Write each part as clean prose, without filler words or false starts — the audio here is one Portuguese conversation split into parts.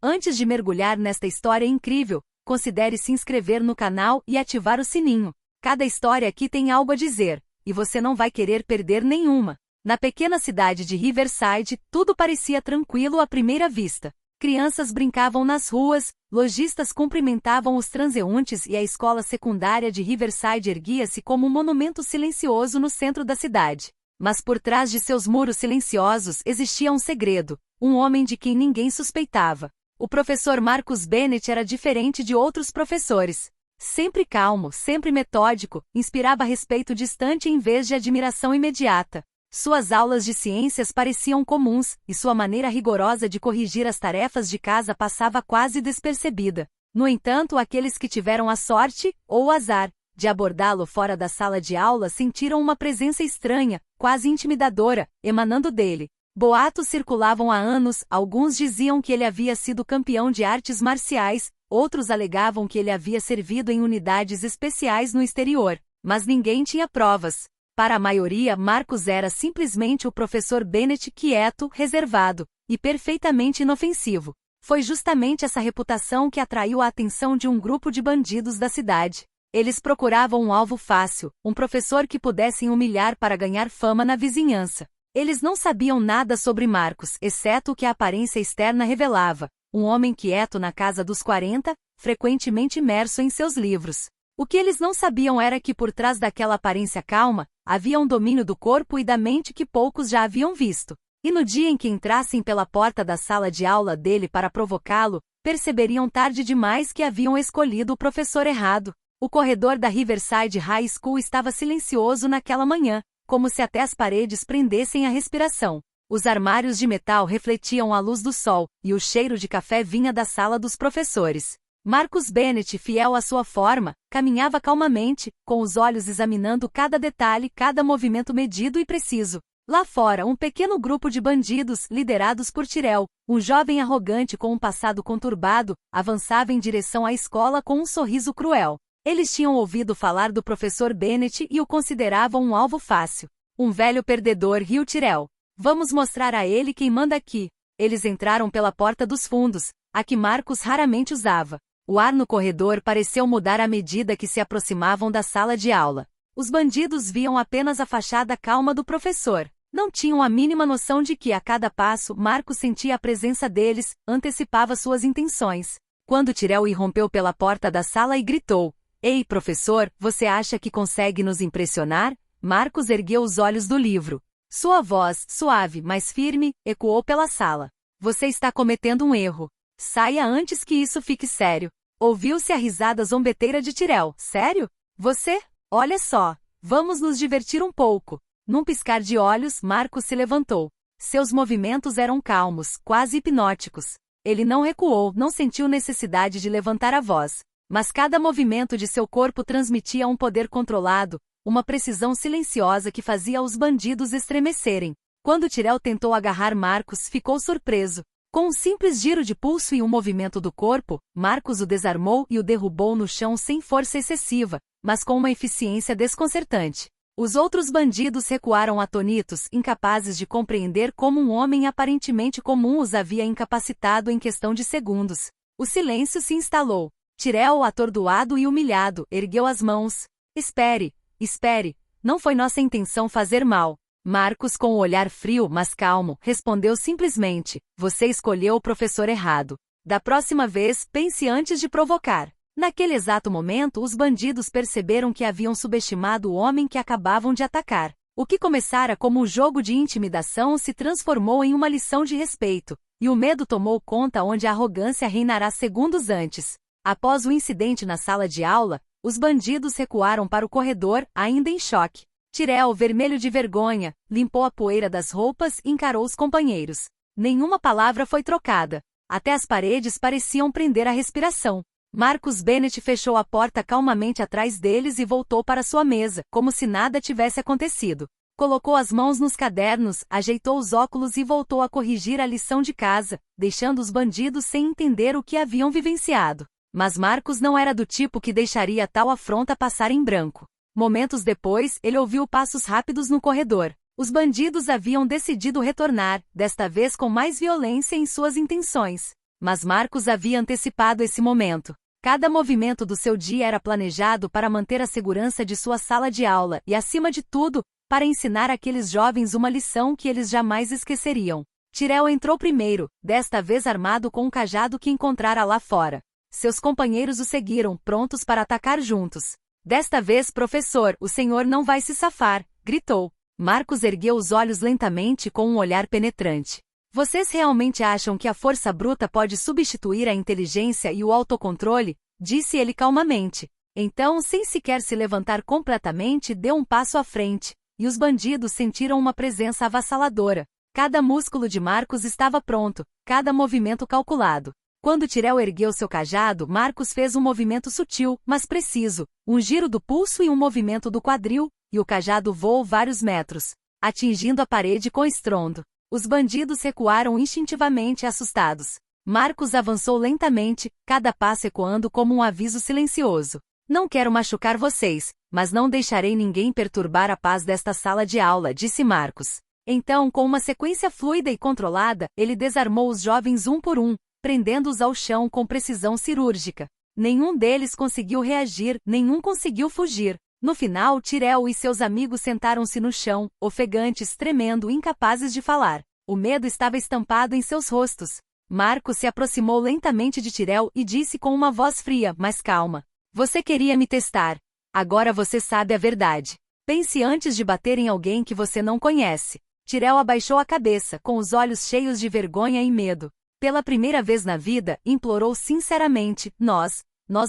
Antes de mergulhar nesta história incrível, considere se inscrever no canal e ativar o sininho. Cada história aqui tem algo a dizer, e você não vai querer perder nenhuma. Na pequena cidade de Riverside, tudo parecia tranquilo à primeira vista. Crianças brincavam nas ruas, lojistas cumprimentavam os transeuntes e a escola secundária de Riverside erguia-se como um monumento silencioso no centro da cidade. Mas por trás de seus muros silenciosos existia um segredo, um homem de quem ninguém suspeitava. O professor Marcus Bennett era diferente de outros professores. Sempre calmo, sempre metódico, inspirava respeito distante em vez de admiração imediata. Suas aulas de ciências pareciam comuns, e sua maneira rigorosa de corrigir as tarefas de casa passava quase despercebida. No entanto, aqueles que tiveram a sorte, ou o azar, de abordá-lo fora da sala de aula sentiram uma presença estranha, quase intimidadora, emanando dele. Boatos circulavam há anos, alguns diziam que ele havia sido campeão de artes marciais, outros alegavam que ele havia servido em unidades especiais no exterior, mas ninguém tinha provas. Para a maioria, Marcus era simplesmente o professor Bennett quieto, reservado, e perfeitamente inofensivo. Foi justamente essa reputação que atraiu a atenção de um grupo de bandidos da cidade. Eles procuravam um alvo fácil, um professor que pudessem humilhar para ganhar fama na vizinhança. Eles não sabiam nada sobre Marcus, exceto o que a aparência externa revelava, um homem quieto na casa dos 40, frequentemente imerso em seus livros. O que eles não sabiam era que por trás daquela aparência calma, havia um domínio do corpo e da mente que poucos já haviam visto. E no dia em que entrassem pela porta da sala de aula dele para provocá-lo, perceberiam tarde demais que haviam escolhido o professor errado. O corredor da Riverside High School estava silencioso naquela manhã, como se até as paredes prendessem a respiração. Os armários de metal refletiam a luz do sol, e o cheiro de café vinha da sala dos professores. Marcus Bennett, fiel à sua forma, caminhava calmamente, com os olhos examinando cada detalhe, cada movimento medido e preciso. Lá fora, um pequeno grupo de bandidos, liderados por Tyrell, um jovem arrogante com um passado conturbado, avançava em direção à escola com um sorriso cruel. Eles tinham ouvido falar do professor Bennett e o consideravam um alvo fácil. Um velho perdedor, riu Tyrell. Vamos mostrar a ele quem manda aqui. Eles entraram pela porta dos fundos, a que Marcus raramente usava. O ar no corredor pareceu mudar à medida que se aproximavam da sala de aula. Os bandidos viam apenas a fachada calma do professor. Não tinham a mínima noção de que, a cada passo, Marcus sentia a presença deles, antecipava suas intenções. Quando Tyrell irrompeu pela porta da sala e gritou: "Ei, professor, você acha que consegue nos impressionar?" Marcus ergueu os olhos do livro. Sua voz, suave, mas firme, ecoou pela sala. "Você está cometendo um erro. Saia antes que isso fique sério." Ouviu-se a risada zombeteira de Tyrell. "Sério? Você? Olha só. Vamos nos divertir um pouco." Num piscar de olhos, Marcus se levantou. Seus movimentos eram calmos, quase hipnóticos. Ele não recuou, não sentiu necessidade de levantar a voz. Mas cada movimento de seu corpo transmitia um poder controlado, uma precisão silenciosa que fazia os bandidos estremecerem. Quando Tyrell tentou agarrar Marcus, ficou surpreso. Com um simples giro de pulso e um movimento do corpo, Marcus o desarmou e o derrubou no chão sem força excessiva, mas com uma eficiência desconcertante. Os outros bandidos recuaram atônitos, incapazes de compreender como um homem aparentemente comum os havia incapacitado em questão de segundos. O silêncio se instalou. Tyrell, atordoado e humilhado, ergueu as mãos. Espere, não foi nossa intenção fazer mal." Marcus, com o olhar frio, mas calmo, respondeu simplesmente: "Você escolheu o professor errado. Da próxima vez, pense antes de provocar." Naquele exato momento, os bandidos perceberam que haviam subestimado o homem que acabavam de atacar. O que começara como um jogo de intimidação se transformou em uma lição de respeito, e o medo tomou conta onde a arrogância reinará segundos antes. Após o incidente na sala de aula, os bandidos recuaram para o corredor, ainda em choque. Tyrell, vermelho de vergonha, limpou a poeira das roupas e encarou os companheiros. Nenhuma palavra foi trocada. Até as paredes pareciam prender a respiração. Marcus Bennett fechou a porta calmamente atrás deles e voltou para sua mesa, como se nada tivesse acontecido. Colocou as mãos nos cadernos, ajeitou os óculos e voltou a corrigir a lição de casa, deixando os bandidos sem entender o que haviam vivenciado. Mas Marcus não era do tipo que deixaria tal afronta passar em branco. Momentos depois, ele ouviu passos rápidos no corredor. Os bandidos haviam decidido retornar, desta vez com mais violência em suas intenções. mas Marcos havia antecipado esse momento. Cada movimento do seu dia era planejado para manter a segurança de sua sala de aula e, acima de tudo, para ensinar àqueles jovens uma lição que eles jamais esqueceriam. Tyrell entrou primeiro, desta vez armado com um cajado que encontrara lá fora. Seus companheiros o seguiram, prontos para atacar juntos. Desta vez, professor, o senhor não vai se safar, gritou. Marcos ergueu os olhos lentamente com um olhar penetrante. Vocês realmente acham que a força bruta pode substituir a inteligência e o autocontrole? Disse ele calmamente. Então, sem sequer se levantar completamente, deu um passo à frente, e os bandidos sentiram uma presença avassaladora. Cada músculo de Marcos estava pronto, cada movimento calculado. Quando Tyrell ergueu seu cajado, Marcos fez um movimento sutil, mas preciso, um giro do pulso e um movimento do quadril, e o cajado voou vários metros, atingindo a parede com estrondo. Os bandidos recuaram instintivamente assustados. Marcos avançou lentamente, cada passo ecoando como um aviso silencioso. Não quero machucar vocês, mas não deixarei ninguém perturbar a paz desta sala de aula, disse Marcos. Então, com uma sequência fluida e controlada, ele desarmou os jovens um por um, prendendo-os ao chão com precisão cirúrgica. Nenhum deles conseguiu reagir, nenhum conseguiu fugir. No final, Tyrell e seus amigos sentaram-se no chão, ofegantes, tremendo, incapazes de falar. O medo estava estampado em seus rostos. Marcos se aproximou lentamente de Tyrell e disse com uma voz fria, mas calma. Você queria me testar. Agora você sabe a verdade. Pense antes de bater em alguém que você não conhece. Tyrell abaixou a cabeça, com os olhos cheios de vergonha e medo. Pela primeira vez na vida, implorou sinceramente, nós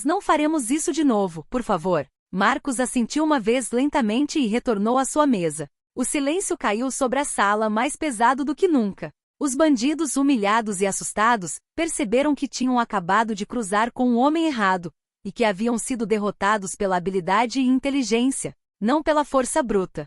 não faremos isso de novo, por favor. Marcos assentiu uma vez lentamente e retornou à sua mesa. O silêncio caiu sobre a sala mais pesado do que nunca. Os bandidos, humilhados e assustados, perceberam que tinham acabado de cruzar com um homem errado, e que haviam sido derrotados pela habilidade e inteligência, não pela força bruta.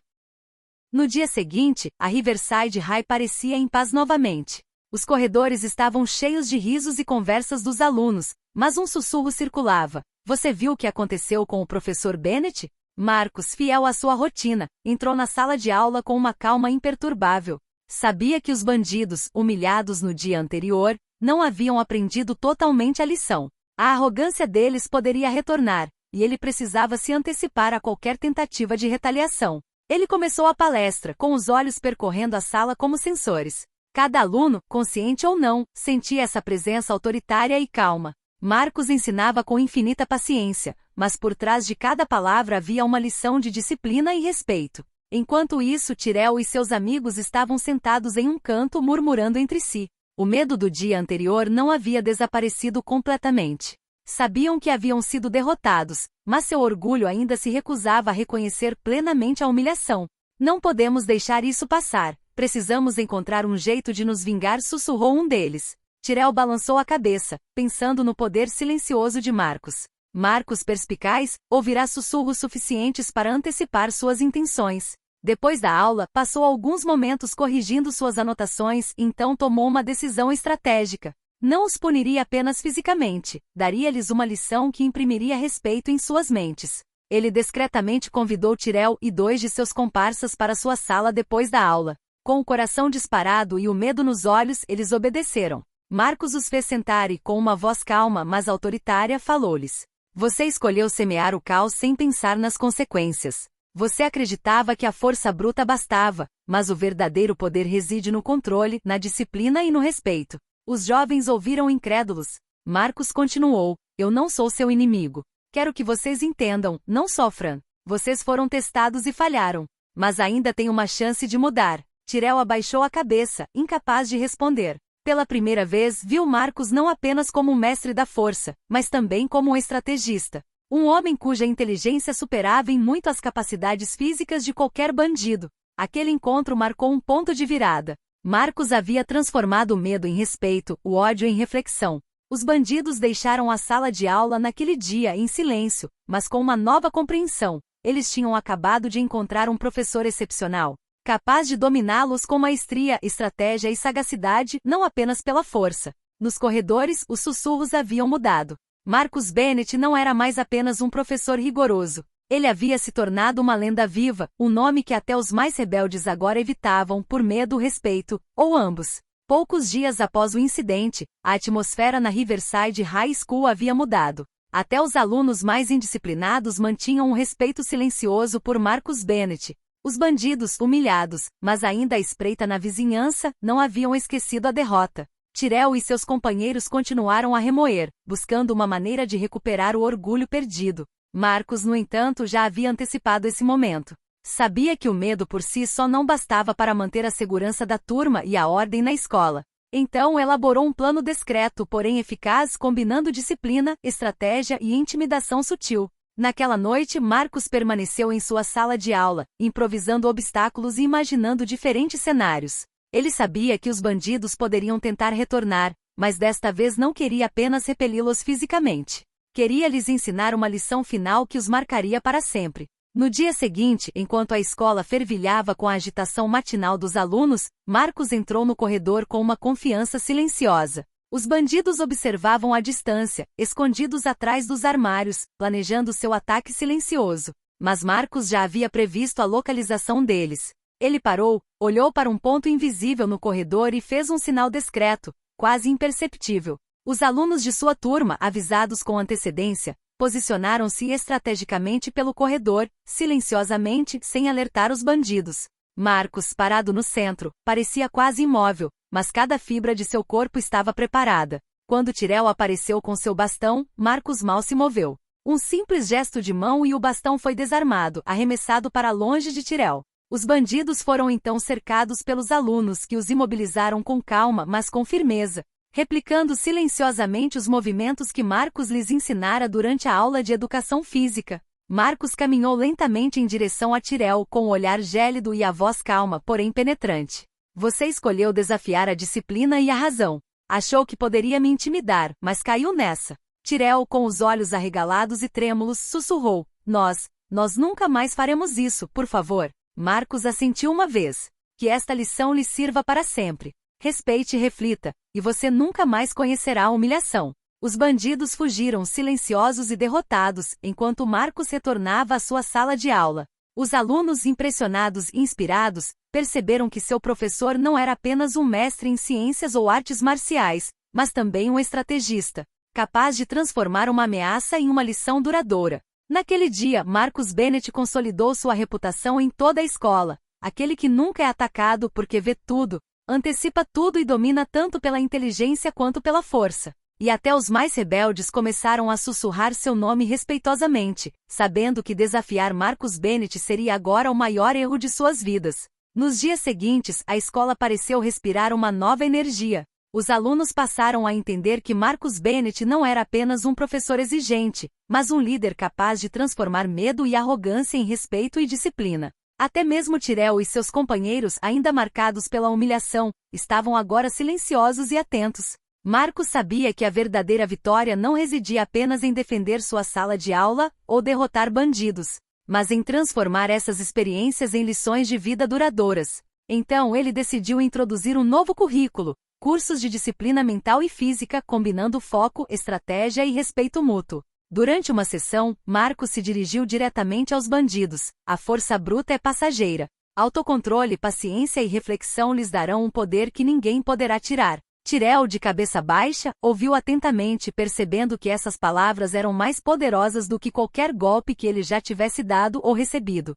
No dia seguinte, a Riverside High parecia em paz novamente. Os corredores estavam cheios de risos e conversas dos alunos, mas um sussurro circulava. Você viu o que aconteceu com o professor Bennett? Marcos, fiel à sua rotina, entrou na sala de aula com uma calma imperturbável. Sabia que os bandidos, humilhados no dia anterior, não haviam aprendido totalmente a lição. A arrogância deles poderia retornar, e ele precisava se antecipar a qualquer tentativa de retaliação. Ele começou a palestra, com os olhos percorrendo a sala como sensores. Cada aluno, consciente ou não, sentia essa presença autoritária e calma. Marcos ensinava com infinita paciência, mas por trás de cada palavra havia uma lição de disciplina e respeito. Enquanto isso, Tyrell e seus amigos estavam sentados em um canto murmurando entre si. O medo do dia anterior não havia desaparecido completamente. Sabiam que haviam sido derrotados, mas seu orgulho ainda se recusava a reconhecer plenamente a humilhação. Não podemos deixar isso passar. Precisamos encontrar um jeito de nos vingar, sussurrou um deles. Tyrell balançou a cabeça, pensando no poder silencioso de Marcos. Marcos, perspicaz, ouvirá sussurros suficientes para antecipar suas intenções. Depois da aula, passou alguns momentos corrigindo suas anotações, então tomou uma decisão estratégica. Não os puniria apenas fisicamente, daria-lhes uma lição que imprimiria respeito em suas mentes. Ele discretamente convidou Tyrell e 2 de seus comparsas para sua sala depois da aula. Com o coração disparado e o medo nos olhos, eles obedeceram. Marcos os fez sentar e, com uma voz calma, mas autoritária, falou-lhes. Você escolheu semear o caos sem pensar nas consequências. Você acreditava que a força bruta bastava, mas o verdadeiro poder reside no controle, na disciplina e no respeito. Os jovens ouviram incrédulos. Marcos continuou, eu não sou seu inimigo. Quero que vocês entendam, não sofram. Vocês foram testados e falharam. Mas ainda tem uma chance de mudar. Tyrell abaixou a cabeça, incapaz de responder. Pela primeira vez, viu Marcos não apenas como um mestre da força, mas também como um estrategista. Um homem cuja inteligência superava em muito as capacidades físicas de qualquer bandido. Aquele encontro marcou um ponto de virada. Marcos havia transformado o medo em respeito, o ódio em reflexão. Os bandidos deixaram a sala de aula naquele dia em silêncio, mas com uma nova compreensão. Eles tinham acabado de encontrar um professor excepcional, capaz de dominá-los com maestria, estratégia e sagacidade, não apenas pela força. Nos corredores, os sussurros haviam mudado. Marcos Bennett não era mais apenas um professor rigoroso. Ele havia se tornado uma lenda viva, um nome que até os mais rebeldes agora evitavam por medo, respeito, ou ambos. Poucos dias após o incidente, a atmosfera na Riverside High School havia mudado. Até os alunos mais indisciplinados mantinham um respeito silencioso por Marcus Bennett. Os bandidos, humilhados, mas ainda à espreita na vizinhança, não haviam esquecido a derrota. Tyrell e seus companheiros continuaram a remoer, buscando uma maneira de recuperar o orgulho perdido. Marcus, no entanto, já havia antecipado esse momento. Sabia que o medo por si só não bastava para manter a segurança da turma e a ordem na escola. Então elaborou um plano discreto, porém eficaz, combinando disciplina, estratégia e intimidação sutil. Naquela noite, Marcus permaneceu em sua sala de aula, improvisando obstáculos e imaginando diferentes cenários. Ele sabia que os bandidos poderiam tentar retornar, mas desta vez não queria apenas repeli-los fisicamente. Queria lhes ensinar uma lição final que os marcaria para sempre. No dia seguinte, enquanto a escola fervilhava com a agitação matinal dos alunos, Marcus entrou no corredor com uma confiança silenciosa. Os bandidos observavam à distância, escondidos atrás dos armários, planejando seu ataque silencioso. Mas Marcus já havia previsto a localização deles. Ele parou, olhou para um ponto invisível no corredor e fez um sinal discreto, quase imperceptível. Os alunos de sua turma, avisados com antecedência, posicionaram-se estrategicamente pelo corredor, silenciosamente, sem alertar os bandidos. Marcus, parado no centro, parecia quase imóvel, mas cada fibra de seu corpo estava preparada. Quando Tyrell apareceu com seu bastão, Marcus mal se moveu. Um simples gesto de mão e o bastão foi desarmado, arremessado para longe de Tyrell. Os bandidos foram então cercados pelos alunos, que os imobilizaram com calma, mas com firmeza, replicando silenciosamente os movimentos que Marcus lhes ensinara durante a aula de educação física. Marcus caminhou lentamente em direção a Tyrell com o olhar gélido e a voz calma, porém penetrante. Você escolheu desafiar a disciplina e a razão. Achou que poderia me intimidar, mas caiu nessa. Tyrell, com os olhos arregalados e trêmulos, sussurrou. Nós nunca mais faremos isso, por favor. Marcus assentiu uma vez. Que esta lição lhe sirva para sempre. Respeite e reflita, e você nunca mais conhecerá a humilhação. Os bandidos fugiram silenciosos e derrotados, enquanto Marcus retornava à sua sala de aula. Os alunos, impressionados e inspirados, perceberam que seu professor não era apenas um mestre em ciências ou artes marciais, mas também um estrategista, capaz de transformar uma ameaça em uma lição duradoura. Naquele dia, Marcus Bennett consolidou sua reputação em toda a escola, aquele que nunca é atacado porque vê tudo, antecipa tudo e domina tanto pela inteligência quanto pela força. E até os mais rebeldes começaram a sussurrar seu nome respeitosamente, sabendo que desafiar Marcus Bennett seria agora o maior erro de suas vidas. Nos dias seguintes, a escola pareceu respirar uma nova energia. Os alunos passaram a entender que Marcus Bennett não era apenas um professor exigente, mas um líder capaz de transformar medo e arrogância em respeito e disciplina. Até mesmo Tyrell e seus companheiros, ainda marcados pela humilhação, estavam agora silenciosos e atentos. Marcus sabia que a verdadeira vitória não residia apenas em defender sua sala de aula ou derrotar bandidos, mas em transformar essas experiências em lições de vida duradouras. Então ele decidiu introduzir um novo currículo, cursos de disciplina mental e física combinando foco, estratégia e respeito mútuo. Durante uma sessão, Marcus se dirigiu diretamente aos bandidos. A força bruta é passageira. Autocontrole, paciência e reflexão lhes darão um poder que ninguém poderá tirar. Tyrell, de cabeça baixa, ouviu atentamente, percebendo que essas palavras eram mais poderosas do que qualquer golpe que ele já tivesse dado ou recebido.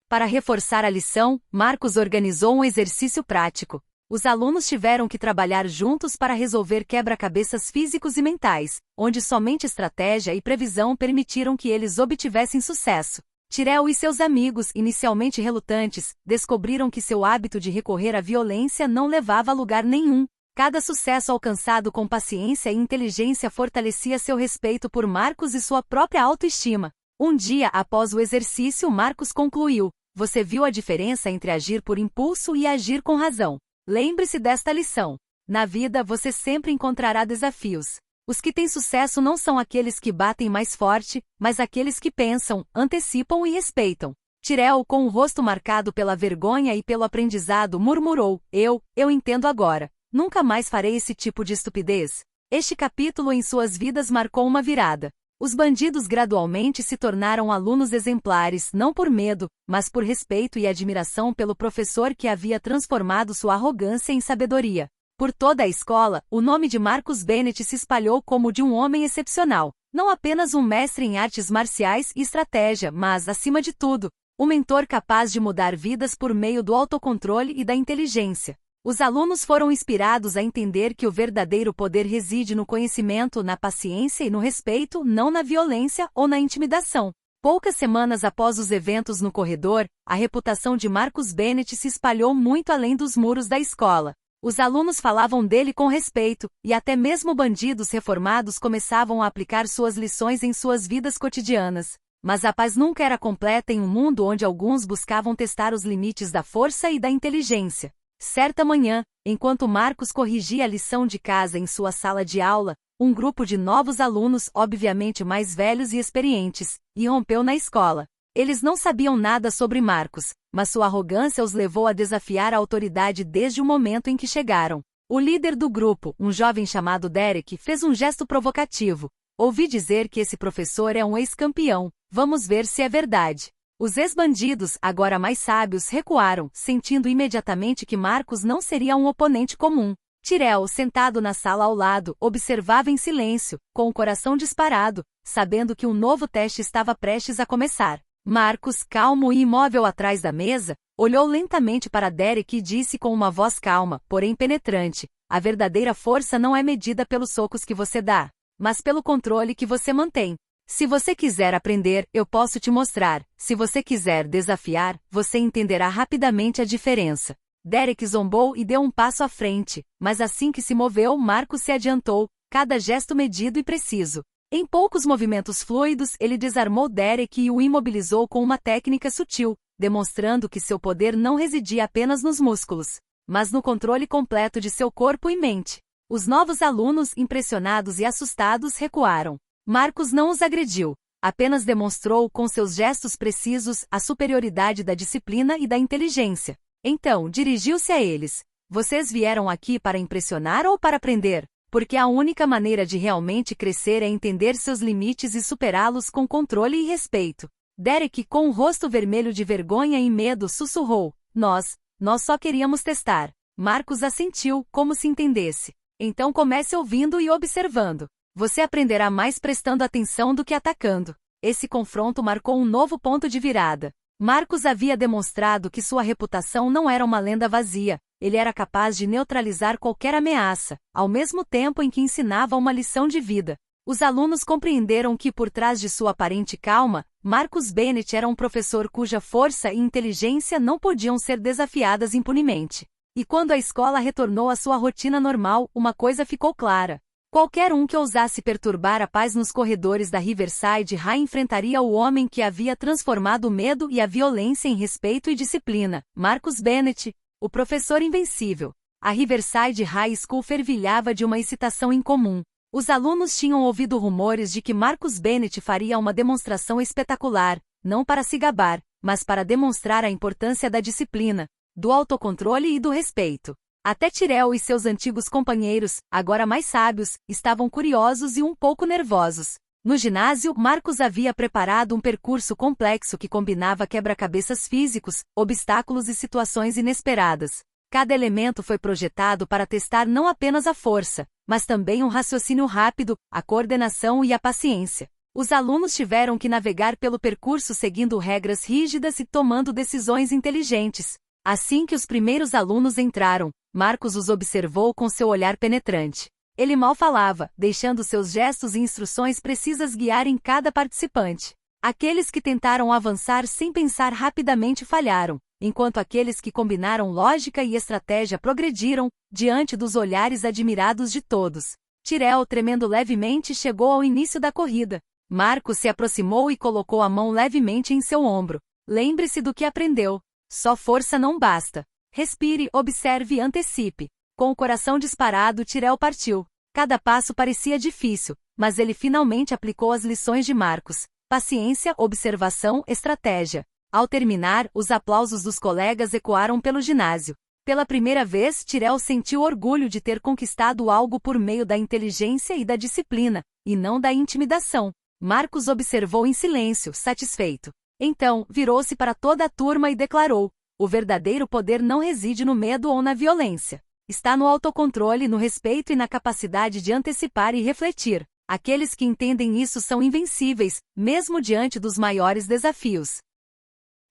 Para reforçar a lição, Marcus organizou um exercício prático. Os alunos tiveram que trabalhar juntos para resolver quebra-cabeças físicos e mentais, onde somente estratégia e previsão permitiram que eles obtivessem sucesso. Tyrell e seus amigos, inicialmente relutantes, descobriram que seu hábito de recorrer à violência não levava a lugar nenhum. Cada sucesso alcançado com paciência e inteligência fortalecia seu respeito por Marcus e sua própria autoestima. Um dia após o exercício, Marcus concluiu: Você viu a diferença entre agir por impulso e agir com razão. Lembre-se desta lição. Na vida você sempre encontrará desafios. Os que têm sucesso não são aqueles que batem mais forte, mas aqueles que pensam, antecipam e respeitam. Tyrell, com o rosto marcado pela vergonha e pelo aprendizado, murmurou: Eu entendo agora. Nunca mais farei esse tipo de estupidez. Este capítulo em suas vidas marcou uma virada. Os bandidos gradualmente se tornaram alunos exemplares, não por medo, mas por respeito e admiração pelo professor que havia transformado sua arrogância em sabedoria. Por toda a escola, o nome de Marcus Bennett se espalhou como o de um homem excepcional, não apenas um mestre em artes marciais e estratégia, mas, acima de tudo, um mentor capaz de mudar vidas por meio do autocontrole e da inteligência. Os alunos foram inspirados a entender que o verdadeiro poder reside no conhecimento, na paciência e no respeito, não na violência ou na intimidação. Poucas semanas após os eventos no corredor, a reputação de Marcus Bennett se espalhou muito além dos muros da escola. Os alunos falavam dele com respeito, e até mesmo bandidos reformados começavam a aplicar suas lições em suas vidas cotidianas. Mas a paz nunca era completa em um mundo onde alguns buscavam testar os limites da força e da inteligência. Certa manhã, enquanto Marcus corrigia a lição de casa em sua sala de aula, um grupo de novos alunos, obviamente mais velhos e experientes, irrompeu na escola. Eles não sabiam nada sobre Marcus, mas sua arrogância os levou a desafiar a autoridade desde o momento em que chegaram. O líder do grupo, um jovem chamado Derek, fez um gesto provocativo. Ouvi dizer que esse professor é um ex-campeão. Vamos ver se é verdade. Os ex-bandidos, agora mais sábios, recuaram, sentindo imediatamente que Marcus não seria um oponente comum. Tyrell, sentado na sala ao lado, observava em silêncio, com o coração disparado, sabendo que um novo teste estava prestes a começar. Marcus, calmo e imóvel atrás da mesa, olhou lentamente para Derek e disse com uma voz calma, porém penetrante: a verdadeira força não é medida pelos socos que você dá, mas pelo controle que você mantém. Se você quiser aprender, eu posso te mostrar. Se você quiser desafiar, você entenderá rapidamente a diferença. Derek zombou e deu um passo à frente, mas assim que se moveu, Marcus se adiantou, cada gesto medido e preciso. Em poucos movimentos fluidos, ele desarmou Derek e o imobilizou com uma técnica sutil, demonstrando que seu poder não residia apenas nos músculos, mas no controle completo de seu corpo e mente. Os novos alunos, impressionados e assustados, recuaram. Marcus não os agrediu, apenas demonstrou com seus gestos precisos a superioridade da disciplina e da inteligência. Então, dirigiu-se a eles. Vocês vieram aqui para impressionar ou para aprender? Porque a única maneira de realmente crescer é entender seus limites e superá-los com controle e respeito. Derek, com o rosto vermelho de vergonha e medo, sussurrou: Nós só queríamos testar. Marcus assentiu, como se entendesse. Então comece ouvindo e observando. Você aprenderá mais prestando atenção do que atacando. Esse confronto marcou um novo ponto de virada. Marcus havia demonstrado que sua reputação não era uma lenda vazia. Ele era capaz de neutralizar qualquer ameaça, ao mesmo tempo em que ensinava uma lição de vida. Os alunos compreenderam que por trás de sua aparente calma, Marcus Bennett era um professor cuja força e inteligência não podiam ser desafiadas impunemente. E quando a escola retornou à sua rotina normal, uma coisa ficou clara. Qualquer um que ousasse perturbar a paz nos corredores da Riverside High enfrentaria o homem que havia transformado o medo e a violência em respeito e disciplina, Marcus Bennett, o professor invencível. A Riverside High School fervilhava de uma excitação incomum. Os alunos tinham ouvido rumores de que Marcus Bennett faria uma demonstração espetacular, não para se gabar, mas para demonstrar a importância da disciplina, do autocontrole e do respeito. Até Tyrell e seus antigos companheiros, agora mais sábios, estavam curiosos e um pouco nervosos. No ginásio, Marcus havia preparado um percurso complexo que combinava quebra-cabeças físicos, obstáculos e situações inesperadas. Cada elemento foi projetado para testar não apenas a força, mas também um raciocínio rápido, a coordenação e a paciência. Os alunos tiveram que navegar pelo percurso seguindo regras rígidas e tomando decisões inteligentes. Assim que os primeiros alunos entraram, Marcus os observou com seu olhar penetrante. Ele mal falava, deixando seus gestos e instruções precisas guiarem cada participante. Aqueles que tentaram avançar sem pensar rapidamente falharam, enquanto aqueles que combinaram lógica e estratégia progrediram, diante dos olhares admirados de todos. Tyrell, tremendo levemente, chegou ao início da corrida. Marcus se aproximou e colocou a mão levemente em seu ombro. Lembre-se do que aprendeu. Só força não basta. Respire, observe e antecipe. Com o coração disparado, Tyrell partiu. Cada passo parecia difícil, mas ele finalmente aplicou as lições de Marcus. Paciência, observação, estratégia. Ao terminar, os aplausos dos colegas ecoaram pelo ginásio. Pela primeira vez, Tyrell sentiu orgulho de ter conquistado algo por meio da inteligência e da disciplina, e não da intimidação. Marcus observou em silêncio, satisfeito. Então, virou-se para toda a turma e declarou: o verdadeiro poder não reside no medo ou na violência. está no autocontrole, no respeito e na capacidade de antecipar e refletir. Aqueles que entendem isso são invencíveis, mesmo diante dos maiores desafios.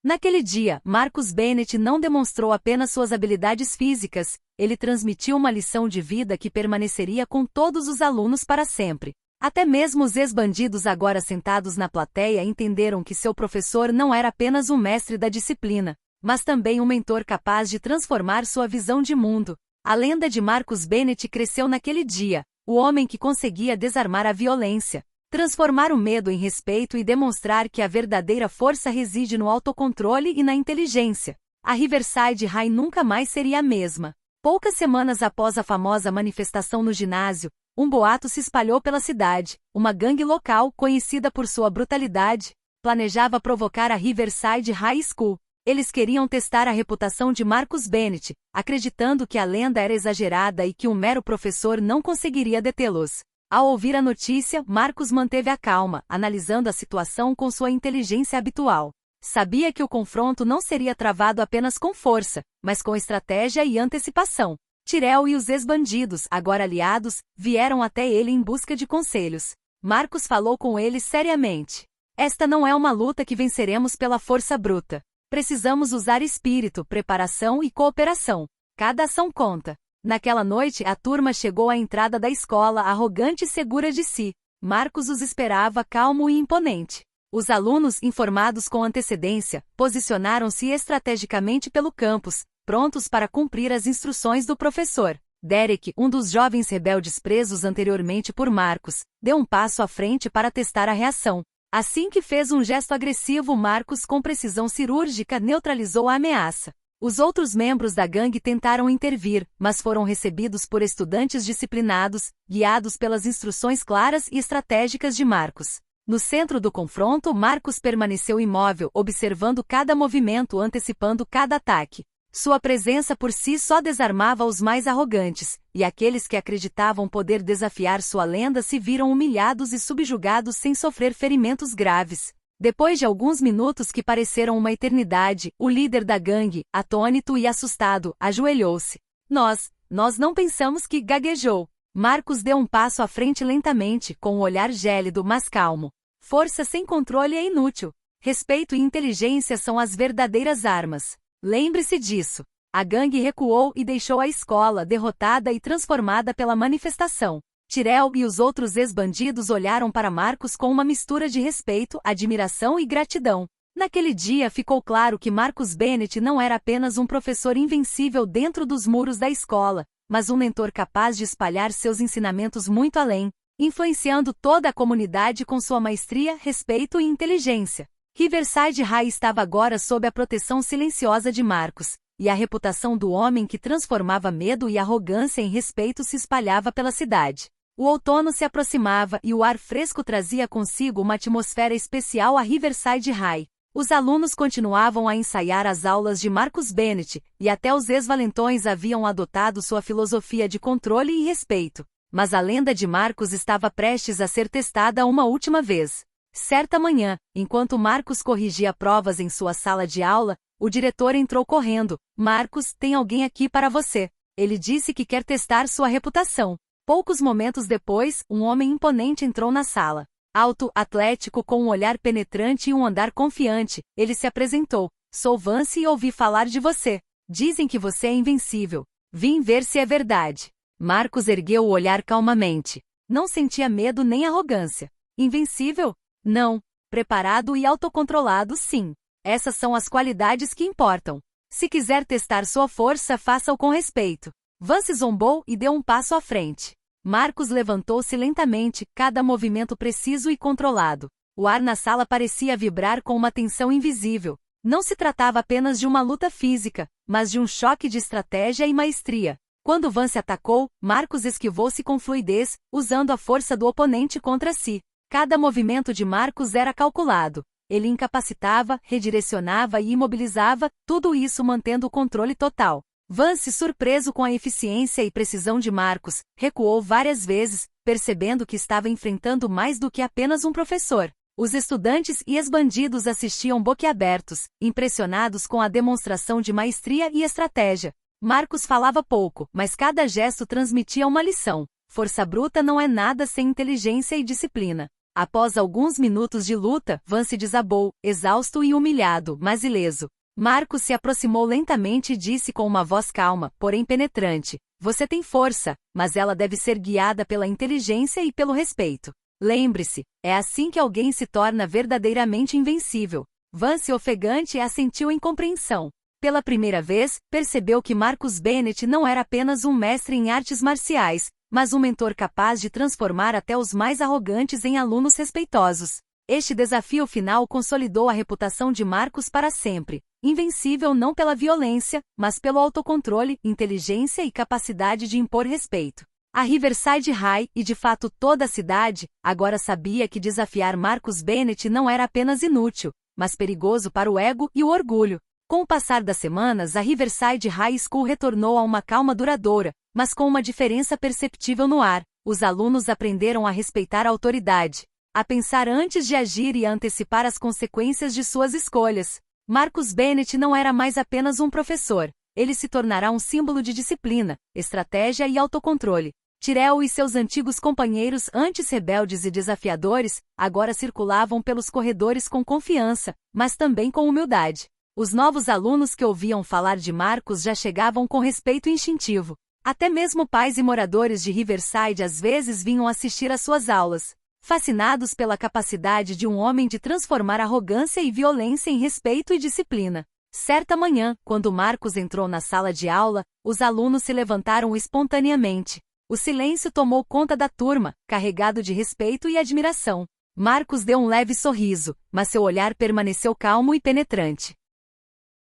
Naquele dia, Marcus Bennett não demonstrou apenas suas habilidades físicas, ele transmitiu uma lição de vida que permaneceria com todos os alunos para sempre. Até mesmo os ex-bandidos agora sentados na plateia entenderam que seu professor não era apenas um mestre da disciplina, mas também um mentor capaz de transformar sua visão de mundo. A lenda de Marcus Bennett cresceu naquele dia, o homem que conseguia desarmar a violência, transformar o medo em respeito e demonstrar que a verdadeira força reside no autocontrole e na inteligência. A Riverside High nunca mais seria a mesma. Poucas semanas após a famosa manifestação no ginásio, um boato se espalhou pela cidade. Uma gangue local, conhecida por sua brutalidade, planejava provocar a Riverside High School. Eles queriam testar a reputação de Marcus Bennett, acreditando que a lenda era exagerada e que um mero professor não conseguiria detê-los. Ao ouvir a notícia, Marcus manteve a calma, analisando a situação com sua inteligência habitual. Sabia que o confronto não seria travado apenas com força, mas com estratégia e antecipação. Tyrell e os ex-bandidos, agora aliados, vieram até ele em busca de conselhos. Marcus falou com eles seriamente. Esta não é uma luta que venceremos pela força bruta. Precisamos usar espírito, preparação e cooperação. Cada ação conta. Naquela noite, a turma chegou à entrada da escola arrogante e segura de si. Marcus os esperava calmo e imponente. Os alunos, informados com antecedência, posicionaram-se estrategicamente pelo campus, prontos para cumprir as instruções do professor. Derek, um dos jovens rebeldes presos anteriormente por Marcus, deu um passo à frente para testar a reação. Assim que fez um gesto agressivo, Marcus, com precisão cirúrgica, neutralizou a ameaça. Os outros membros da gangue tentaram intervir, mas foram recebidos por estudantes disciplinados, guiados pelas instruções claras e estratégicas de Marcus. No centro do confronto, Marcus permaneceu imóvel, observando cada movimento, antecipando cada ataque. Sua presença por si só desarmava os mais arrogantes, e aqueles que acreditavam poder desafiar sua lenda se viram humilhados e subjugados sem sofrer ferimentos graves. Depois de alguns minutos que pareceram uma eternidade, o líder da gangue, atônito e assustado, ajoelhou-se. Nós não pensamos que gaguejou. Marcus deu um passo à frente lentamente, com um olhar gélido mas calmo. Força sem controle é inútil. Respeito e inteligência são as verdadeiras armas. Lembre-se disso. A gangue recuou e deixou a escola derrotada e transformada pela manifestação. Tyrell e os outros ex-bandidos olharam para Marcus com uma mistura de respeito, admiração e gratidão. Naquele dia ficou claro que Marcus Bennett não era apenas um professor invencível dentro dos muros da escola, mas um mentor capaz de espalhar seus ensinamentos muito além, influenciando toda a comunidade com sua maestria, respeito e inteligência. Riverside High estava agora sob a proteção silenciosa de Marcus, e a reputação do homem que transformava medo e arrogância em respeito se espalhava pela cidade. O outono se aproximava e o ar fresco trazia consigo uma atmosfera especial a Riverside High. Os alunos continuavam a ensaiar as aulas de Marcus Bennett, e até os ex-valentões haviam adotado sua filosofia de controle e respeito. Mas a lenda de Marcus estava prestes a ser testada uma última vez. Certa manhã, enquanto Marcus corrigia provas em sua sala de aula, o diretor entrou correndo. Marcus, tem alguém aqui para você. Ele disse que quer testar sua reputação. Poucos momentos depois, um homem imponente entrou na sala. Alto, atlético, com um olhar penetrante e um andar confiante, ele se apresentou. Sou Vance e ouvi falar de você. Dizem que você é invencível. Vim ver se é verdade. Marcus ergueu o olhar calmamente. Não sentia medo nem arrogância. Invencível? Não. Preparado e autocontrolado, sim. Essas são as qualidades que importam. Se quiser testar sua força, faça-o com respeito. Vance zombou e deu um passo à frente. Marcus levantou-se lentamente, cada movimento preciso e controlado. O ar na sala parecia vibrar com uma tensão invisível. Não se tratava apenas de uma luta física, mas de um choque de estratégia e maestria. Quando Vance atacou, Marcus esquivou-se com fluidez, usando a força do oponente contra si. Cada movimento de Marcus era calculado. Ele incapacitava, redirecionava e imobilizava, tudo isso mantendo o controle total. Vance, surpreso com a eficiência e precisão de Marcus, recuou várias vezes, percebendo que estava enfrentando mais do que apenas um professor. Os estudantes e ex-bandidos assistiam boquiabertos, impressionados com a demonstração de maestria e estratégia. Marcus falava pouco, mas cada gesto transmitia uma lição. Força bruta não é nada sem inteligência e disciplina. Após alguns minutos de luta, Vance desabou, exausto e humilhado, mas ileso. Marcus se aproximou lentamente e disse com uma voz calma, porém penetrante: "Você tem força, mas ela deve ser guiada pela inteligência e pelo respeito. Lembre-se, é assim que alguém se torna verdadeiramente invencível." Vance, ofegante, assentiu em compreensão. Pela primeira vez, percebeu que Marcus Bennett não era apenas um mestre em artes marciais, mas um mentor capaz de transformar até os mais arrogantes em alunos respeitosos. Este desafio final consolidou a reputação de Marcus para sempre. Invencível não pela violência, mas pelo autocontrole, inteligência e capacidade de impor respeito. A Riverside High, e de fato toda a cidade, agora sabia que desafiar Marcus Bennett não era apenas inútil, mas perigoso para o ego e o orgulho. Com o passar das semanas, a Riverside High School retornou a uma calma duradoura, mas com uma diferença perceptível no ar. Os alunos aprenderam a respeitar a autoridade, a pensar antes de agir e a antecipar as consequências de suas escolhas. Marcus Bennett não era mais apenas um professor. Ele se tornará um símbolo de disciplina, estratégia e autocontrole. Tyrell e seus antigos companheiros, antes rebeldes e desafiadores, agora circulavam pelos corredores com confiança, mas também com humildade. Os novos alunos que ouviam falar de Marcus já chegavam com respeito instintivo. Até mesmo pais e moradores de Riverside às vezes vinham assistir às suas aulas, fascinados pela capacidade de um homem de transformar arrogância e violência em respeito e disciplina. Certa manhã, quando Marcus entrou na sala de aula, os alunos se levantaram espontaneamente. O silêncio tomou conta da turma, carregado de respeito e admiração. Marcus deu um leve sorriso, mas seu olhar permaneceu calmo e penetrante.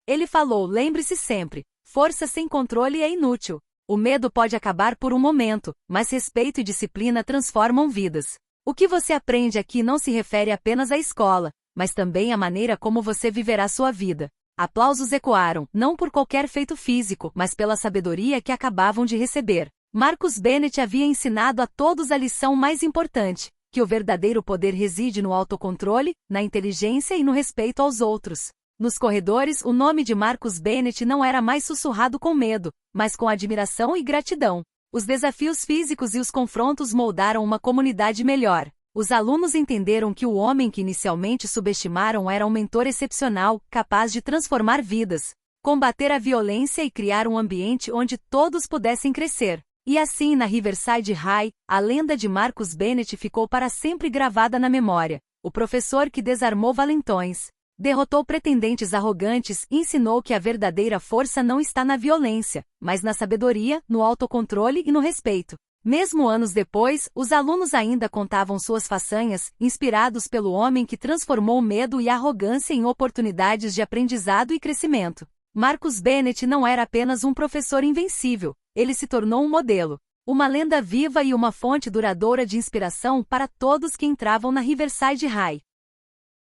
Ele falou: "Lembre-se sempre, força sem controle é inútil. O medo pode acabar por um momento, mas respeito e disciplina transformam vidas. O que você aprende aqui não se refere apenas à escola, mas também à maneira como você viverá sua vida." Aplausos ecoaram, não por qualquer feito físico, mas pela sabedoria que acabavam de receber. Marcus Bennett havia ensinado a todos a lição mais importante, que o verdadeiro poder reside no autocontrole, na inteligência e no respeito aos outros. Nos corredores, o nome de Marcus Bennett não era mais sussurrado com medo, mas com admiração e gratidão. Os desafios físicos e os confrontos moldaram uma comunidade melhor. Os alunos entenderam que o homem que inicialmente subestimaram era um mentor excepcional, capaz de transformar vidas, combater a violência e criar um ambiente onde todos pudessem crescer. E assim, na Riverside High, a lenda de Marcus Bennett ficou para sempre gravada na memória. O professor que desarmou valentões, derrotou pretendentes arrogantes e ensinou que a verdadeira força não está na violência, mas na sabedoria, no autocontrole e no respeito. Mesmo anos depois, os alunos ainda contavam suas façanhas, inspirados pelo homem que transformou o medo e a arrogância em oportunidades de aprendizado e crescimento. Marcus Bennett não era apenas um professor invencível, ele se tornou um modelo, uma lenda viva e uma fonte duradoura de inspiração para todos que entravam na Riverside High.